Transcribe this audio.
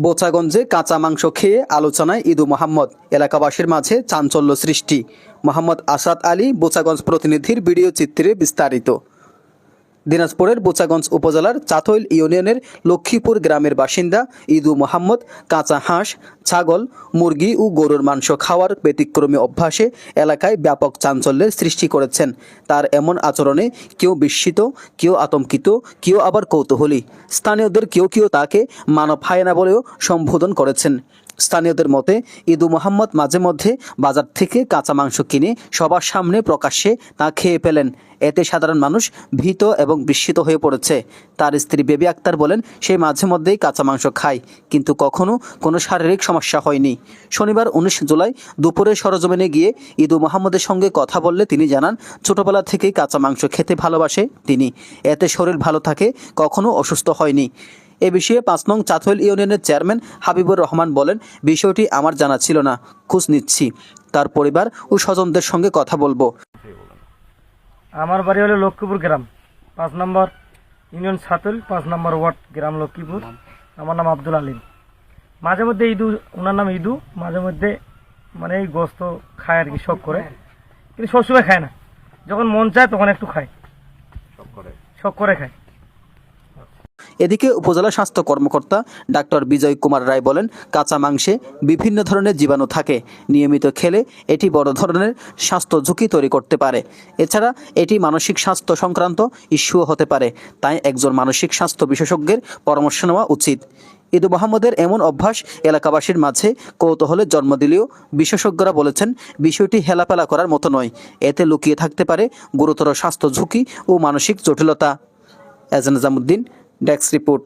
বোচাগঞ্জে কাঁচা মাংস খেয়ে আলোচনায় ইদু মোহাম্মদ, এলাকাবাসীর মাঝে চাঞ্চল্য সৃষ্টি। মোহাম্মদ আসাদ আলী, বোচাগঞ্জ প্রতিনিধির ভিডিও চিত্রে বিস্তারিত। দিনাজপুরের বোচাগঞ্জ উপজেলার চাতইল ইউনিয়নের লক্ষ্মীপুর গ্রামের বাসিন্দা ইদু মোহাম্মদ কাঁচা হাঁস, ছাগল, মুরগি ও গরুর মাংস খাওয়ার ব্যতিক্রমী অভ্যাসে এলাকায় ব্যাপক চাঞ্চল্যের সৃষ্টি করেছেন। তার এমন আচরণে কেউ বিস্মিত, কেউ আতঙ্কিত, কেউ আবার কৌতূহলী। স্থানীয়দের কেউ কেউ তাকে মানব হায়না বলেও সম্বোধন করেছেন। স্থানীয়দের মতে, ইদু মোহাম্মদ মাঝে মধ্যে বাজার থেকে কাঁচা মাংস কিনে সবার সামনে প্রকাশ্যে তা খেয়ে ফেলেন। এতে সাধারণ মানুষ ভীত এবং বিস্মিত হয়ে পড়েছে। তার স্ত্রী বেবি আক্তার বলেন, সে মাঝে মধ্যেই কাঁচা মাংস খায়, কিন্তু কখনো কোনো শারীরিক সমস্যা হয়নি। শনিবার 19 জুলাই দুপুরে সরেজমিনে গিয়ে ইদু মোহাম্মদের সঙ্গে কথা বললে তিনি জানান, ছোটবেলা থেকেই কাঁচা মাংস খেতে ভালোবাসে তিনি। এতে শরীর ভালো থাকে, কখনো অসুস্থ হয়নি। এ বিষয়ে 5 নং চাতইল ইউনিয়নের চেয়ারম্যান হাবিবুর রহমান বলেন, বিষয়টি আমার জানা ছিল না, খোঁজ নিচ্ছি, তার পরিবার ও স্বজনদের সঙ্গে কথা বলবো। আমার বাড়ি হলো লক্ষ্মীপুর গ্রাম, 5 নম্বর ইউনিয়ন চাতইল, 5 নম্বর ওয়ার্ড, গ্রাম লক্ষ্মীপুর। আমার নাম আব্দুল আলিম। মাঝে মধ্যে ইদু, ওনার নাম ইদু, মাঝে মধ্যে মানে এই গোস্ত খায় আর কি, শখ করে, কিন্তু সবসময় খায় না। যখন মন চায় তখন একটু খায়, শখ করে খায়। এদিকে উপজেলা স্বাস্থ্য কর্মকর্তা ডাক্তার বিজয় কুমার রায় বলেন, কাঁচা মাংসে বিভিন্ন ধরনের জীবাণু থাকে। নিয়মিত খেলে এটি বড় ধরনের স্বাস্থ্য ঝুঁকি তৈরি করতে পারে। এছাড়া এটি মানসিক স্বাস্থ্য সংক্রান্ত ইস্যুও হতে পারে। তাই একজন মানসিক স্বাস্থ্য বিশেষজ্ঞের পরামর্শ নেওয়া উচিত। ইদু মোহাম্মদের এমন অভ্যাস এলাকাবাসীর মাঝে কৌতূহলের জন্ম দিলেও বিশেষজ্ঞরা বলেছেন, বিষয়টি হেলাফেলা করার মতো নয়। এতে লুকিয়ে থাকতে পারে গুরুতর স্বাস্থ্য ঝুঁকি ও মানসিক জটিলতা। এজান নিজামুদ্দিন, ডেস্ক রিপোর্ট।